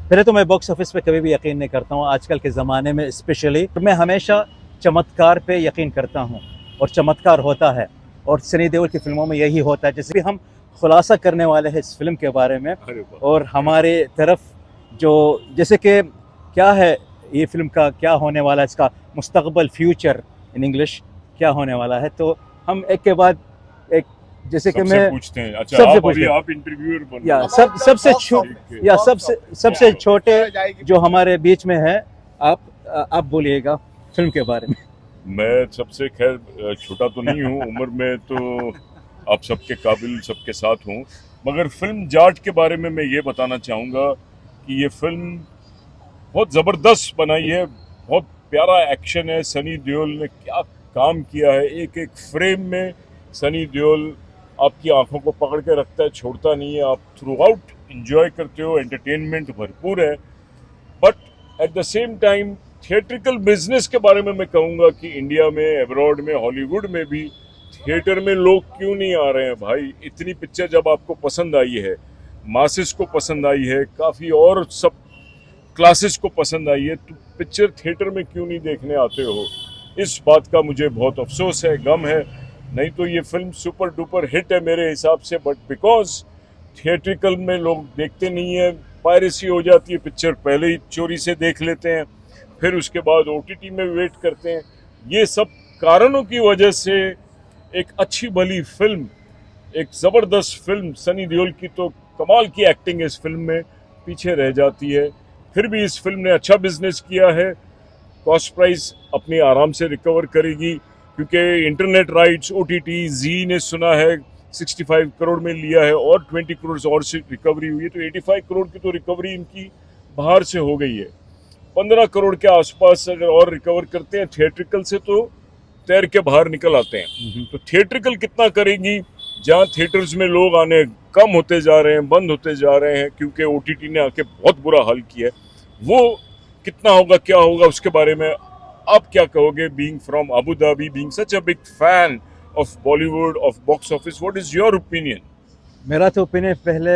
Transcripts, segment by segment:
पहले तो मैं बॉक्स ऑफिस पे कभी भी यकीन नहीं करता हूँ, आजकल के ज़माने में स्पेशली। मैं हमेशा चमत्कार पे यकीन करता हूँ और चमत्कार होता है, और सनी देओल की फिल्मों में यही होता है। जैसे भी हम खुलासा करने वाले हैं इस फिल्म के बारे में, और हमारे तरफ जो जैसे कि क्या है ये फिल्म का क्या होने वाला है, इसका मुस्तकबल, फ्यूचर इन इंग्लिश क्या होने वाला है, तो हम एक के बाद एक, जैसे कि मैं पूछते हैं। अच्छा, सबसे आप पूछते अभी हैं। आप इंटरव्यूअर बन या रहे हैं। सबसे छोटे जो हमारे बीच में है, आप बोलिएगा फिल्म के बारे में। मैं सबसे खैर छोटा तो नहीं हूँ उम्र में, तो आप सबके काबिल सबके साथ हूँ, मगर फिल्म जाट के बारे में मैं ये बताना चाहूँगा कि ये फिल्म बहुत ज़बरदस्त बनाई है, बहुत प्यारा एक्शन है। सनी देओल ने क्या काम किया है, एक एक फ्रेम में सनी देओल आपकी आंखों को पकड़ के रखता है, छोड़ता नहीं है। आप थ्रू आउट इंजॉय करते हो, एंटरटेनमेंट भरपूर है। But at the same time theatrical business के बारे में मैं कहूँगा कि इंडिया में, अब्रॉड में, हॉलीवुड में भी थिएटर में लोग क्यों नहीं आ रहे हैं भाई। इतनी पिक्चर जब आपको पसंद आई है, मासेस को पसंद आई है, काफ़ी और सब क्लासेस को पसंद आई है, तो पिक्चर थिएटर में क्यों नहीं देखने आते हो। इस बात का मुझे बहुत अफसोस है, गम है। नहीं तो ये फिल्म सुपर डुपर हिट है मेरे हिसाब से, बट बिकॉज थिएट्रिकल में लोग देखते नहीं है, पायरेसी हो जाती है, पिक्चर पहले ही चोरी से देख लेते हैं, फिर उसके बाद ओटीटी में वेट करते हैं। ये सब कारणों की वजह से एक अच्छी भली फिल्म, एक ज़बरदस्त फिल्म, सनी देओल की तो कमाल की एक्टिंग है इस फिल्म में, पीछे रह जाती है। फिर भी इस फिल्म ने अच्छा बिजनेस किया है। कॉस्ट प्राइस अपनी आराम से रिकवर करेगी, क्योंकि इंटरनेट राइट्स, ओटीटी, जी ने सुना है 65 करोड़ में लिया है, और 20 करोड़ और से रिकवरी हुई है, तो 85 करोड़ की तो रिकवरी इनकी बाहर से हो गई है। 15 करोड़ के आसपास अगर और रिकवर करते हैं थिएट्रिकल से, तो तैर के बाहर निकल आते हैं। तो थिएट्रिकल कितना करेगी, जहाँ थिएटर्स में लोग आने कम होते जा रहे हैं, बंद होते जा रहे हैं, क्योंकि ओटीटी ने आके बहुत बुरा हाल किया है, वो कितना होगा, क्या होगा, उसके बारे में आप क्या कहोगे, being from Abu Dhabi, being such a big fan of Bollywood, of box office, what is your opinion? मेरा तो ओपिनियन, पहले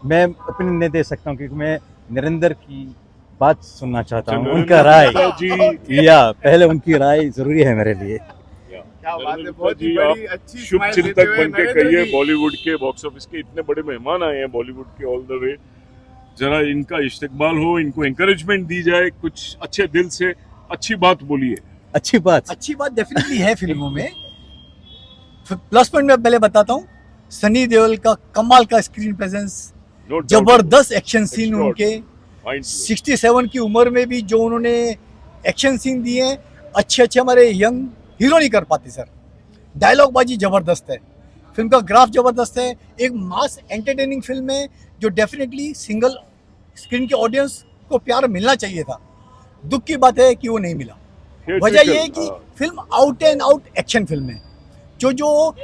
मैं ओपिनियन नहीं दे सकता हूँ क्योंकि मैं नरेंद्र की बात सुनना चाहता हूँ, उनका राय जी, या पहले उनकी राय जरूरी है मेरे लिए। क्या बात है, बहुत ही जी, बड़ी आप अच्छी शुभ स्माइल चिंतक देते हुए बन के नरेंद्र कहिए, जी। बॉलीवुड के बॉक्स ऑफिस के इतने बड़े मेहमान आए हैं बॉलीवुड के ऑल द वे, जरा इनका इस्तेकबाल हो, इनको एंकरेजमेंट दी जाए, कुछ अच्छे दिल से अच्छी बात बोलिए। अच्छी बात डेफिनेटली है फिल्मों में। प्लस पॉइंट मैं पहले बताता हूँ, सनी देओल का कमाल का स्क्रीन प्रेजेंस, No doubt जबरदस्त एक्शन सीन Extraordinary. उनके, Mind blowing. 67 की उम्र में भी जो उन्होंने एक्शन सीन दिए हैं, अच्छे हमारे यंग हीरो नहीं कर पाते सर। डायलॉग बाजी जबरदस्त है, फिल्म का ग्राफ जबरदस्त है, एक मास एंटरटेनिंग फिल्म है जो डेफिनेटली सिंगल स्क्रीन के ऑडियंस को प्यार मिलना चाहिए था। दुख की बात है कि वो नहीं मिला। वजह ये है कि film out and out action film है, जो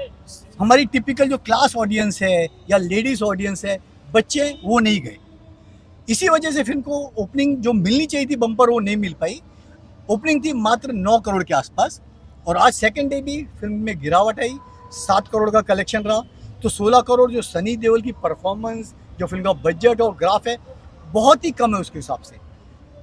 हमारी टिपिकल जो क्लास ऑडियंस है या लेडीज ऑडियंस है, बच्चे, वो नहीं गए। इसी वजह से फिल्म को ओपनिंग जो मिलनी चाहिए थी बम्पर, वो नहीं मिल पाई। ओपनिंग थी मात्र 9 करोड़ के आसपास, और आज सेकंड डे भी फिल्म में गिरावट आई, 7 करोड़ का कलेक्शन रहा। तो 16 करोड़ जो सनी देओल की परफॉर्मेंस, जो फिल्म का बजट और ग्राफ है, बहुत ही कम है उसके हिसाब से।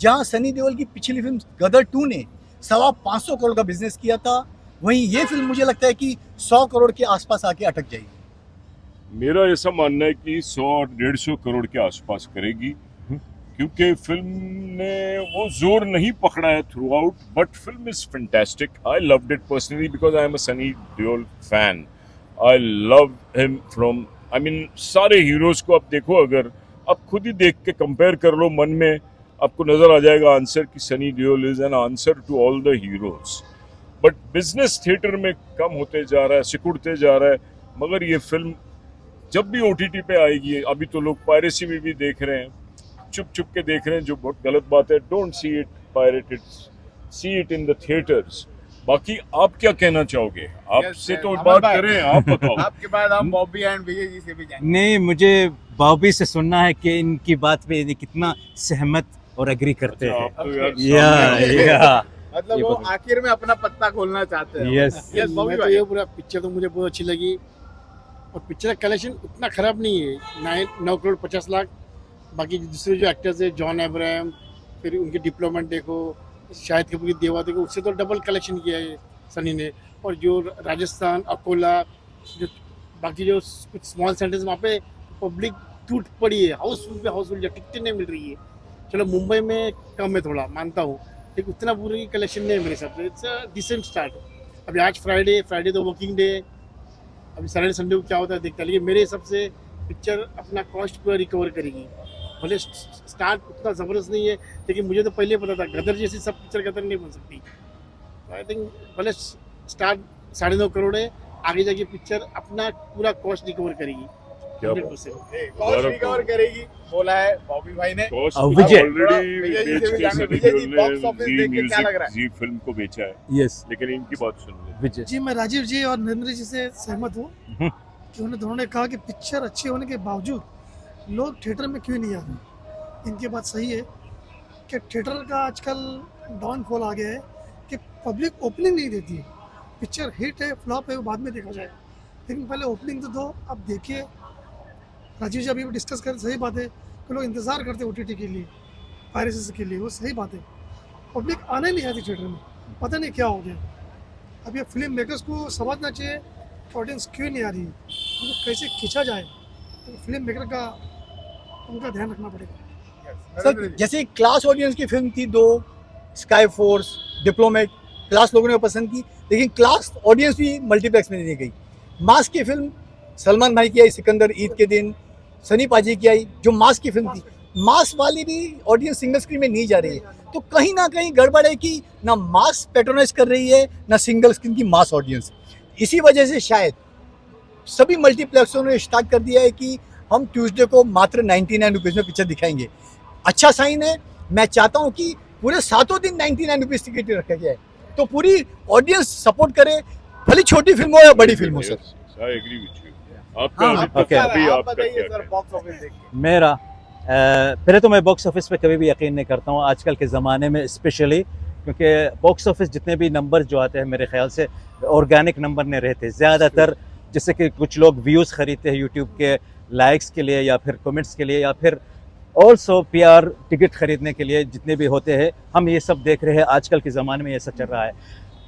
जहां सनी देओल की पिछली फिल्म गदर 2 ने 525 करोड़ का बिजनेस किया था, वहीं ये फिल्म मुझे लगता है कि 100 करोड़ के आसपास आके अटक जाएगी। मेरा ऐसा मानना है कि 100-150 करोड़ के आसपास करेगी, क्योंकि फिल्म ने वो जोर नहीं पकड़ा है through out, but film is fantastic. I loved it personally because I am a Sunny Deol fan. I love him from, I mean सारे हीरोज को आप देखो, अगर आप खुद ही देख के कंपेयर कर लो मन में, आपको नजर आ जाएगा आंसर कि Sunny Deol is an answer to all the heroes. But business theatre में कम होते जा रहा है, सिकुड़ते जा रहा है, मगर ये फिल्म जब भी ओटीटी पे आएगी, अभी तो लोग पायरेसी में भी देख रहे हैं, चुप के देख रहे हैं, जो बहुत गलत बात है। Don't see it pirated, see it in the theatres. बाकी आप क्या कहना चाहोगे? आपसे तो अमन बात भाई, करें, आप बताओ। आपके बाद हम बॉबी एंड विजय जी से भी जाएंगे। नहीं, मुझे बॉबी से सुनना है कि इनकी बात पे ये कितना सहमत और एग्री करते अच्छा, हैं। आप तो यार या मतलब ये वो पता- आखिर में अपना पत्ता खोलना चाहते हैं। Yes. यस बॉबी मैं तो भाई। ये पूरा पिक्चर तो मुझे बहुत अच्छी लगी, और पिक्चर का कलेक्शन उतना खराब नहीं है। 9 करोड़ 50 लाख बाकी दूसरे जो एक्टर्स है जॉन अब्राहम, फिर उनके डिप्लोमेट देखो, शाहिद कपूर की देवा देखो, उससे तो डबल कलेक्शन किया है सनी ने। और जो राजस्थान अकोला, जो बाकी जो कुछ स्मॉल सेंटर्स वहाँ पे पब्लिक टूट पड़ी है, हाउसफुल पे हाउसफुल, टिकटें नहीं मिल रही है। चलो मुंबई में कम है थोड़ा, मानता हूँ, लेकिन उतना पूरी कलेक्शन नहीं है मेरे हिसाब से। It's a decent start. अभी आज फ्राइडे तो वर्किंग डे, अभी सैटरडे संडे को क्या होता है देखता है, लेकिन मेरे हिसाब से पिक्चर अपना कॉस्ट पूरा रिकवर करेगी। भले स्टार्ट उतना ज़बरदस्त नहीं है, लेकिन मुझे तो पहले पता था गदर जैसी सब पिक्चर गदर नहीं बन सकती। आई थिंक भले स्टार्ट 9.5 करोड़ है, आगे जाके पिक्चर अपना पूरा कॉस्ट रिकवर करेगी क्या 100%। कॉस्ट रिकवर करेगी बोला है बॉबी भाई ने। विजय। ऑलरेडी विजय जी बेच से भी के जाने- सनी विजय जी, देओल बॉक्स ने ऑफिस जी देख के क्या लग रहा म्यूजिक, जी फिल्म को बेचा है, यस लेकिन इनकी बात सुन ले। विजय जी, मैं राजीव जी और नरेंद्र जी से सहमत हूँ हम्म। कि उन्होंने दोनों ने कहा कि पिक्चर अच्छी होने के बावजूद लोग थिएटर में क्यों नहीं आ रहे। इनकी बात सही है कि थिएटर का आजकल डाउनफॉल आ गया है कि पब्लिक ओपनिंग नहीं देती है। पिक्चर हिट है फ्लॉप है वो बाद में देखा जाएगा, लेकिन पहले ओपनिंग तो दो। अब देखिए, राजीव जी अभी डिस्कस कर, सही बात है कि लोग इंतज़ार करते हैं OTT के लिए, पायरेसी के लिए, वो सही बात है। पब्लिक आने नहीं आती थिएटर में, पता नहीं क्या हो गया। अब ये फिल्म मेकर्स को समझना चाहिए कि ऑडियंस क्यों नहीं आ रही है, उनको कैसे खींचा जाए, तो फिल्म मेकर का उनका ध्यान रखना पड़ेगा। सर जैसे क्लास ऑडियंस की फिल्म थी दो, स्काई फोर्स, डिप्लोमेट, क्लास लोगों ने पसंद की, लेकिन क्लास ऑडियंस भी मल्टीप्लेक्स में नहीं गई। मास की फिल्म सलमान भाई की आई सिकंदर ईद के दिन, सनी पाजी की आई जो मास की फिल्म थी, मास वाली भी ऑडियंस सिंगल स्क्रीन में नहीं जा रही है। तो कहीं ना कहीं गड़बड़ है कि ना मास पेट्रोनाइज कर रही है ना सिंगल स्क्रीन की मास ऑडियंस। इसी वजह से शायद सभी मल्टीप्लेक्सों ने स्टार्ट कर दिया है कि हम ट्यूसडे को मात्र 99 रुपीज़ में पिक्चर दिखाएंगे। अच्छा साइन है। मैं चाहता हूँ कि पूरे 7 दिन 99 रुपीज़ टिकट रखा गया है, तो पूरी ऑडियंस सपोर्ट करे, भले छोटी फिल्म हो या बड़ी फिल्म हो। Sir I agree with you. आपका हाँ, अभी okay. तक अभी आप आपका बताइए क्या सर, कहना है? बॉक्स ऑफिस देख के। मेरा पहले तो मैं बॉक्स ऑफिस पे कभी भी यकीन नहीं करता हूँ आजकल के ज़माने में, स्पेशली क्योंकि बॉक्स ऑफिस जितने भी नंबर जो आते हैं मेरे ख्याल से ऑर्गेनिक नंबर नहीं रहते ज़्यादातर। जैसे कि कुछ लोग व्यूज़ खरीदते हैं यूट्यूब के लाइक्स के लिए या फिर कमेंट्स के लिए या फिर ऑल्सो PR टिकट खरीदने के लिए, जितने भी होते हैं हम ये सब देख रहे हैं। आजकल के ज़माने में ये सब चल रहा है।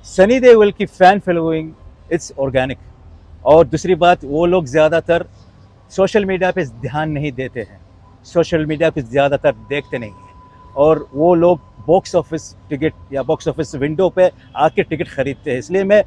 सनी देओल की फ़ैन फॉलोइंग इट्स ऑर्गेनिक। और दूसरी बात, वो लोग ज़्यादातर सोशल मीडिया पे ध्यान नहीं देते हैं, सोशल मीडिया को ज़्यादातर देखते नहीं हैं, और वो लोग बॉक्स ऑफिस टिकट या बॉक्स ऑफिस विंडो पे आके टिकट खरीदते हैं। इसलिए मैं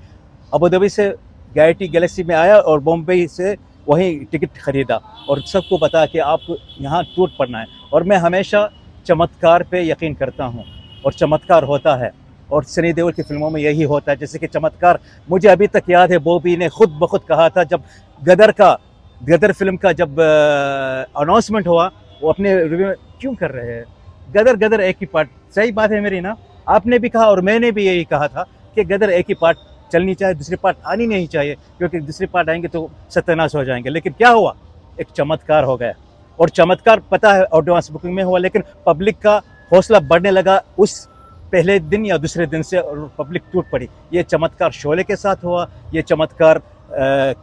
अबू धाबी से GIT गैलेक्सी में आया और बॉम्बे से वहीं टिकट खरीदा, और सबको पता कि आपको यहाँ टूट पड़ना है। और मैं हमेशा चमत्कार पे यकीन करता हूँ, और चमत्कार होता है, और सनी देओल की फिल्मों में यही होता है। जैसे कि चमत्कार मुझे अभी तक याद है, बॉबी ने खुद ब खुद कहा था जब गदर फिल्म का जब अनाउंसमेंट हुआ, वो अपने रिव्यू में क्यों कर रहे हैं गदर एक ही पार्ट। सही बात है मेरी ना, आपने भी कहा और मैंने भी यही कहा था कि गदर एक ही पार्ट चलनी चाहिए, दूसरी पार्ट आनी नहीं चाहिए, क्योंकि दूसरी पार्ट आएंगे तो सत्यानाश हो जाएंगे। लेकिन क्या हुआ, एक चमत्कार हो गया, और चमत्कार पता है एडवांस बुकिंग में हुआ, लेकिन पब्लिक का हौसला बढ़ने लगा उस पहले दिन या दूसरे दिन से, और पब्लिक टूट पड़ी। ये चमत्कार शोले के साथ हुआ, ये चमत्कार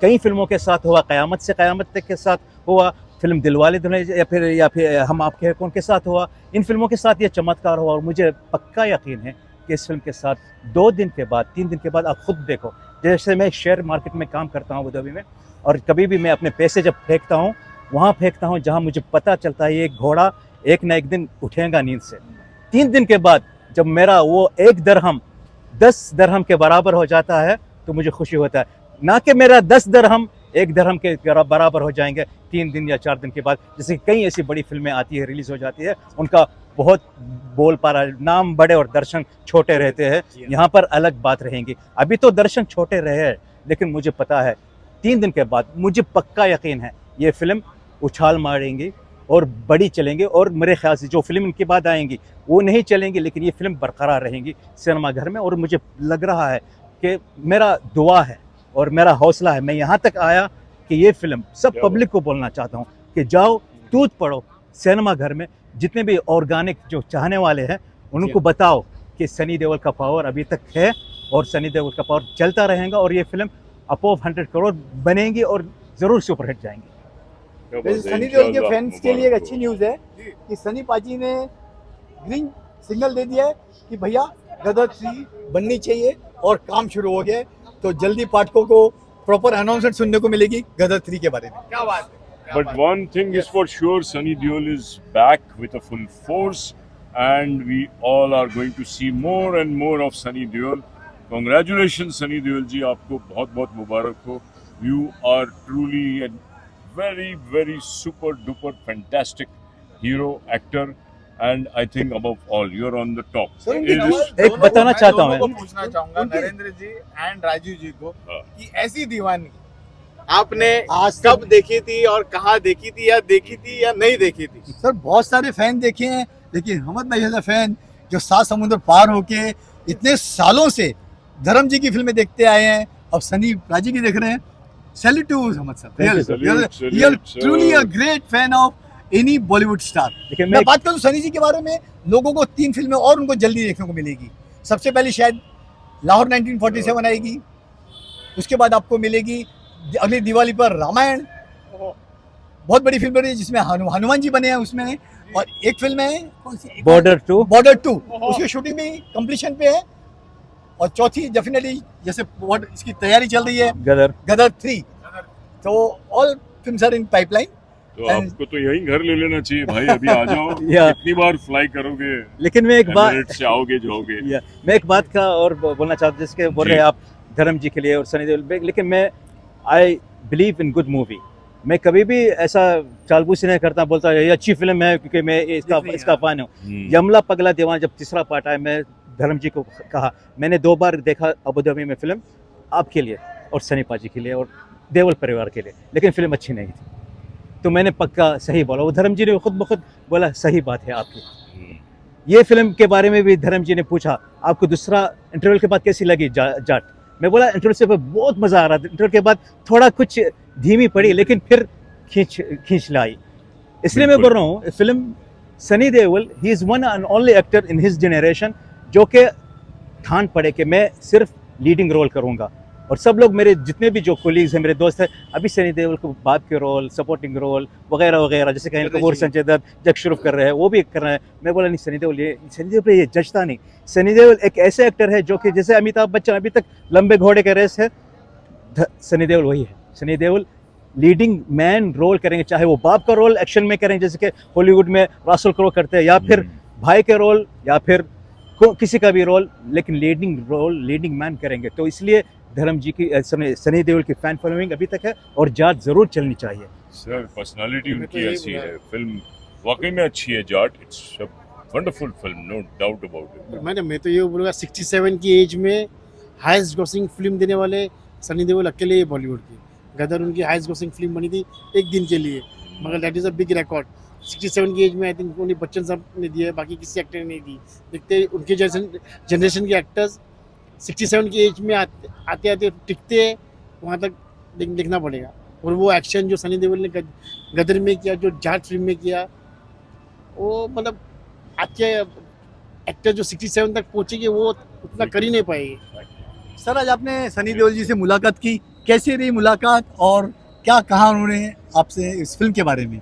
कई फिल्मों के साथ हुआ, क़यामत से क़यामत तक के साथ हुआ, फिल्म दिलवाले दुल्हनिया या फिर हम आपके हैं कौन के साथ हुआ। इन फिल्मों के साथ ये चमत्कार हुआ, और मुझे पक्का यकीन है कि इस फिल्म के साथ 2 दिन के बाद 3 दिन के बाद, आप खुद देखो, जैसे मैं शेयर मार्केट में काम करता हूँ अबू धाबी में, और कभी भी मैं अपने पैसे जब फेंकता हूँ वहाँ फेंकता हूँ जहाँ मुझे पता चलता है ये घोड़ा एक ना एक दिन उठेगा नींद से। 3 दिन के बाद जब मेरा वो 1 दरहम 10 दरहम के बराबर हो जाता है तो मुझे खुशी होता है, ना कि मेरा 10 दरहम 1 दरहम के बराबर हो जाएंगे 3 दिन या 4 दिन के बाद। जैसे कई ऐसी बड़ी फिल्में आती है, रिलीज़ हो जाती है, उनका बहुत बोल पा रहा, नाम बड़े और दर्शन छोटे रहते हैं। यहाँ पर अलग बात रहेंगी। अभी तो दर्शन छोटे रहे हैं, लेकिन मुझे पता है 3 दिन के बाद मुझे पक्का यकीन है ये फिल्म उछाल मारेंगी और बड़ी चलेंगी, और मेरे ख्याल से जो फिल्म इनके बाद आएंगी वो नहीं चलेंगी, लेकिन ये फिल्म बरकरार रहेंगी सिनेमाघर में। और मुझे लग रहा है कि मेरा दुआ है और मेरा हौसला है, मैं यहाँ तक आया कि ये फिल्म सब पब्लिक को बोलना चाहता हूँ कि जाओ टूट पड़ो सिनेमाघर में, जितने भी ऑर्गेनिक जो चाहने वाले हैं उनको बताओ कि सनी देओल का पावर अभी तक है और सनी देओल का पावर चलता रहेगा, और ये फिल्म अबव 100 करोड़ बनेगी और ज़रूर सुपरहिट जाएंगी। क्या बात वैसे है, सनी देओल के इंशाल्लाह फैंस के लिए एक मुबारक अच्छी हो। न्यूज़ है कि सनी पाजी ने ग्रीन सिग्नल दे दिया है कि भैया गदर 3 बननी चाहिए और काम शुरू हो गया है। तो जल्दी पाठकों को प्रॉपर अनाउंसमेंट सुनने को मिलेगी गदर 3 के बारे में। क्या बात है, क्या But बात one thing is for sure, Sunny Deol is back with a full force, and we all are going to see more and more of Sunny Deol. Congratulations, Sunny Deol ji, आपको बहुत बहुत मुबारक हो. You are truly a very very super duper fantastic hero actor, and I think above all, you're on the top. Sir, It is- है। एक बताना मैं चाहता हूं दोनों को मैं। पूछना चाहूंगा उनकी- नरेंद्र जी एंड राजू जी को हाँ। कि ऐसी दीवानगी आपने आज तक- कब देखी थी और कहाँ देखी थी या नहीं देखी थी? सर बहुत सारे फैन देखे हैं, लेकिन हमद भाई जैसा फैन जो 7 समुद्र पार होके इतने सालों से धर्म जी की फिल्में देखते आए हैं, अब सनी पाजी की देख रहे हैं। Salute to Hamad sir, Thank you, sir. You are Salute, sir. Truly a great fan of any Bollywood star. देखिए मैं बात करूं सनी जी के बारे में, लोगों को 3 फिल्में और उनको जल्दी देखने को मिलेगी। सबसे पहले शायद लाहौर 1947 आएगी, उसके बाद आपको मिलेगी अगली दिवाली पर रामायण, बहुत बड़ी फिल्म है जिसमें हनुमान जी बने हैं उसमें, और एक फिल्म है कौन सी, बॉर्डर 2 बॉर्डर 2, उसकी शूटिंग भी कंप्लीशन पे है, और चौथी डेफिनेटली जैसे इसकी तैयारी चल रही है गदर। गदर 3। तो all films are in pipeline. तो आपको तो यहीं घर ले लेना चाहिए भाई, अभी आ जाओ। या कितनी बार फ्लाई करोगे, लेकिन मैं एक बात एमिरेट्स से आओगे जाओगे। या मैं एक बात का और बोलना चाहता हूं, जिसके बोल रहे हैं आप धर्म जी के लिए और सनी देओल, लेकिन मैं I believe in good movie. मैं कभी भी ऐसा चालबूसी नहीं करता, बोलता ये अच्छी फिल्म है क्योंकि मैं इसका फैन हूँ। यमला पगला दीवाना जब तीसरा पार्ट आया, मैं धर्म जी को कहा, मैंने 2 बार देखा अबू धाबी में फिल्म, आपके लिए और सनी पाजी के लिए और देओल परिवार के लिए, लेकिन फिल्म अच्छी नहीं थी। तो मैंने पक्का सही बोला, वो धर्म जी ने खुद ब खुद बोला सही बात है आपकी। ये फिल्म के बारे में भी धर्म जी ने पूछा, आपको दूसरा इंटरवल के बाद कैसी लगी जाट? मैं बोला इंटरवल से बहुत मज़ा आ रहा था, इंटरवल के बाद थोड़ा कुछ धीमी पड़ी लेकिन फिर खींच लाई। इसलिए मैं बोल रहा हूँ film Sunny Deol, he is one and only actor in his generation जो कि ठान पड़े कि मैं सिर्फ लीडिंग रोल करूँगा। और सब लोग मेरे जितने भी जो कोलीग्स हैं, मेरे दोस्त हैं, अभी सनी देओल को बाप के रोल, सपोर्टिंग रोल वगैरह वगैरह, जैसे कहीं कपूर, संजय दत्त, जग श्रॉफ कर रहे हैं, वो भी कर रहे हैं। मैं बोला नहीं, सनी देओल ये जचता नहीं। सनी देओल एक ऐसे एक्टर है जो कि जैसे अमिताभ बच्चन अभी तक लंबे घोड़े के रेस है, सनी देओल वही है। Sunny Deol leading man role करेंगे, चाहे वो बाप का रोल एक्शन में करें जैसे कि हॉलीवुड में रासल क्रो करते हैं, या फिर भाई के रोल, या फिर किसी का भी रोल, लेकिन लीडिंग मैन करेंगे। तो इसलिए धर्म जी की सनी देओल की फैन फॉलोइंग अभी तक है और जाट जरूर चलनी चाहिए। सर पर्सनालिटी मैं तो उनकी यही ऐसी बोला। है, फिल्म वाकई में अच्छी है Jaat. It's a wonderful film, no doubt about it. मैं तो ये बोलूँगा 67 की एज में हाईएस्ट ग्रॉसिंग फिल्म देने वाले सनी देओल अकेले ही बॉलीवुड की। गदर उनकी हाईएस्ट ग्रॉसिंग फिल्म बनी थी एक दिन के लिए, मगर that is a big record. 67 की एज में आई थिंक ओनली बच्चन साहब ने दिया है, बाकी किसी एक्टर ने नहीं दी। देखते उनके जनरेशन के एक्टर्स 67 की एज में आते आते टिकते हैं, वहाँ तक देखना पड़ेगा। और वो एक्शन जो सनी देओल ने गदर में किया, जो जाट फिल्म में किया, वो मतलब आज के एक्टर जो 67 तक पहुँचेंगे वो उतना कर ही नहीं पाएंगे। सर आज आपने सनी देओल जी से मुलाकात की, कैसी रही मुलाकात और क्या कहा उन्होंने आपसे इस फिल्म के बारे में?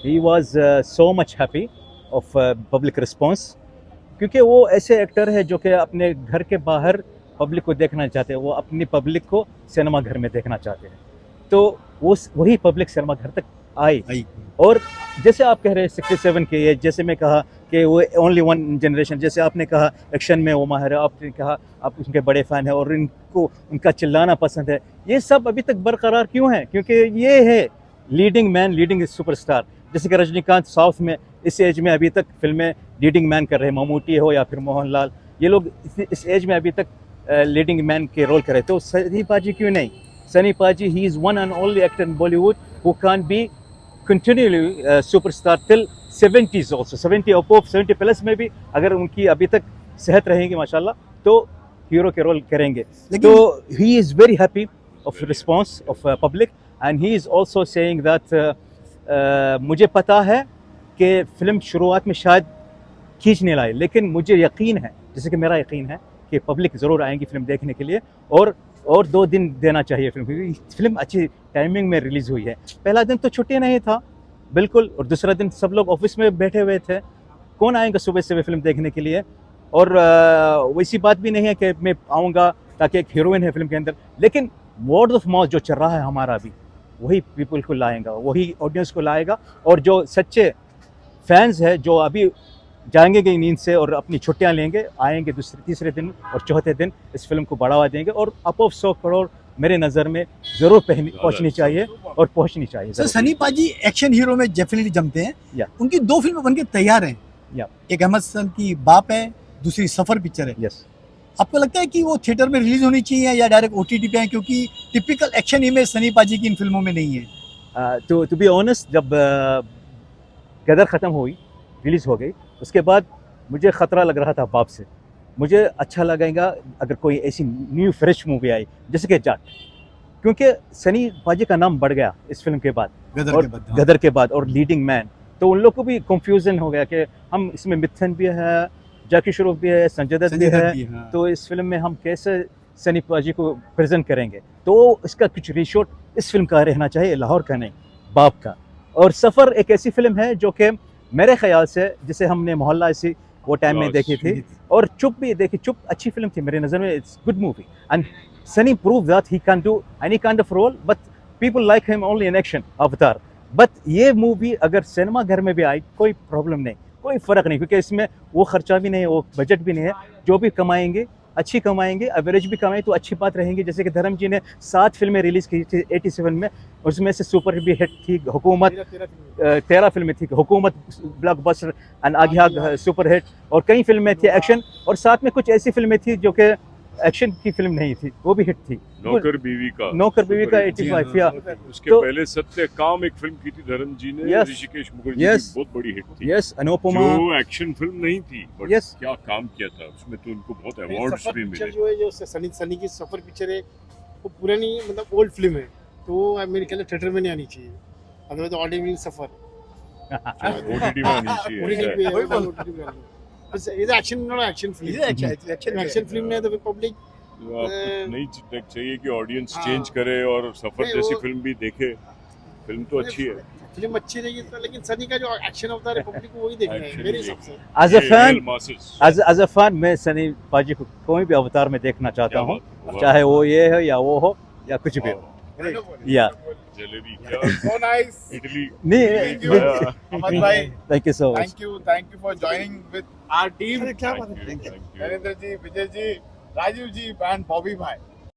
He was so much happy of public response, क्योंकि वो ऐसे एक्टर है जो कि अपने घर के बाहर पब्लिक को देखना चाहते हैं, वो अपनी पब्लिक को सिनेमा घर में देखना चाहते हैं। तो वो वही पब्लिक सिनेमा घर तक आई। और जैसे आप कह रहे हैं 67 के एज, जैसे मैं कहा कि वो ओनली वन जनरेशन, जैसे आपने कहा एक्शन में वो माहिर है, आपने कहा आप उनके बड़े फ़ैन हैं और इनको उनका चिल्लाना पसंद है, ये सब अभी तक बरकरार क्यों है? क्योंकि ये है लीडिंग मैन, लीडिंग सुपरस्टार। जैसे कि रजनीकांत साउथ में इस एज में अभी तक फिल्में लीडिंग मैन कर रहे हैं, ममूटी हो या फिर मोहनलाल, ये लोग इस एज में अभी तक लीडिंग मैन के रोल कर रहे हैं। तो सनी पाजी क्यों नहीं? सनी पाजी, he is one and only actor in Bollywood who can be continually superstar till 70s also, 70 अपोव 70 plus में भी अगर उनकी अभी तक सेहत रहेगी माशाल्लाह, तो हीरो के रोल करेंगे। तो he is very happy of response of public and he is also saying that मुझे पता है कि फ़िल्म शुरुआत में शायद खींचने लाई, लेकिन मुझे यकीन है, जैसे कि मेरा यकीन है कि पब्लिक ज़रूर आएंगी फिल्म देखने के लिए, और 2 दिन देना चाहिए फिल्म, क्योंकि फिल्म अच्छी टाइमिंग में रिलीज़ हुई है। पहला दिन तो छुट्टी नहीं था बिल्कुल, और दूसरा दिन सब लोग ऑफिस में बैठे हुए थे, कौन आएगा सुबह सुबह फिल्म देखने के लिए। और वैसी बात भी नहीं है कि मैं आऊँगा ताकि एक हीरोइन है फिल्म के अंदर, लेकिन वर्ड ऑफ माउथ जो चल रहा है हमारा अभी, वही पीपल को लाएगा, वही ऑडियंस को लाएगा। और जो सच्चे फैंस हैं जो अभी जाएंगे गई नींद से और अपनी छुट्टियां लेंगे, आएंगे दूसरे तीसरे दिन और चौथे दिन इस फिल्म को बढ़ावा देंगे, और अबव 100 करोड़ मेरे नज़र में ज़रूर पहुंचनी चाहिए और पहुंचनी चाहिए। सर सनी पाजी एक्शन हीरो में डेफिनेटली जमते हैं। या। उनकी 2 फिल्में बनके तैयार हैं। या। एक अहमद हसन की बाप है, दूसरी सफर पिक्चर है। यस, आपको लगता है कि वो थिएटर में रिलीज होनी चाहिए या डायरेक्ट ओटीटी पे है, क्योंकि टिपिकल एक्शन इमेज सनी पाजी की इन फिल्मों में नहीं है? टू बी ऑनेस्ट, जब गदर ख़त्म हुई, रिलीज़ हो गई, उसके बाद मुझे ख़तरा लग रहा था बाप से। मुझे अच्छा लगेगा अगर कोई ऐसी न्यू फ्रेश मूवी आई जैसे कि जाट, क्योंकि सनी पाजी का नाम बढ़ गया इस फिल्म के बाद, गदर के बाद, और लीडिंग मैन, तो उन लोग को भी कंफ्यूजन हो गया कि हम इसमें मिथन भी है, जैकी श्रॉफ भी है, संजय दत्त भी है, हाँ। तो इस फिल्म में हम कैसे सनी पाजी को प्रेजेंट करेंगे। तो इसका कुछ रीशॉट इस फिल्म का रहना चाहिए, लाहौर का नहीं, बाप का। और सफ़र एक ऐसी फिल्म है जो कि मेरे ख्याल से, जिसे हमने मोहल्ला ऐसी वो टाइम में देखी थी, और चुप भी देखी, चुप अच्छी फिल्म थी मेरे नज़र में, it's good movie, and Sunny prove that he can do any kind of role, but people like him only in action, अवतार। बट ये मूवी अगर सिनेमा घर में भी आई, कोई प्रॉब्लम नहीं, कोई फ़र्क नहीं, क्योंकि इसमें वो खर्चा भी नहीं है, वो बजट भी नहीं है, जो भी कमाएंगे अच्छी कमाएंगे, एवरेज भी कमाएं तो अच्छी बात रहेंगी। जैसे कि धर्म जी ने 7 फिल्में रिलीज़ की थी 87 में, उसमें से सुपर भी हिट थी हुकूमत, 13 फिल्में थी हुकूमत, ब्लॉकबस्टर, एंड आगे सुपर हिट, और कई फिल्में थी एक्शन, और साथ में कुछ ऐसी फिल्में थी जो कि एक्शन की फिल्म नहीं थी, वो भी हिट थी। नौकर बीवी का 85 या उसके तो- पहले सत्य काम एक फिल्म की थी धर्म जी ने, Yes. ऋषिकेश मुखर्जी Yes. की, बहुत बड़ी हिट थी, यस, अनुपमा, जो एक्शन फिल्म नहीं थी, बट Yes. क्या काम किया था उसमें, तो उनको बहुत अवार्ड्स भी मिले। जो है, जो सनी की सफर पिक्चर है, वो पुरानी मतलब ओल्ड फिल्म है, तो मेरे ख्याल थिएटर में नहीं आनी चाहिए, अदरवाइज ऑडियंस सफर ओटीटी में आनी चाहिए। ये action not action film, action film है तो पब्लिक तो आपको नहीं चाहिए कि ऑडियंस चेंज करे और सफर नहीं, जैसी वो- फिल्म भी देखे, फिल्म तो अच्छी है। फिल्म अच्छी रहेगी तो, लेकिन सनी का जो एक्शन अवतार है पब्लिक को वही देखना है Action मेरे ही हिसाब से। एज अ ये fan, real masses। As a fan मैं सनी पाजी को कोई भी अवतार में देखना चाहता क्या हूँ, बात है, चाहे वो ये हो या वो हो या कुछ भी हो। या जलेबी क्या So nice. इडली नहीं, Thank you, Ahmad bhai. Thank you so much. Thank you for joining with our team. अरे क्या बात है। Thank you Narendra ji, Vijay ji, Rajeev ji, and Bobby bhai.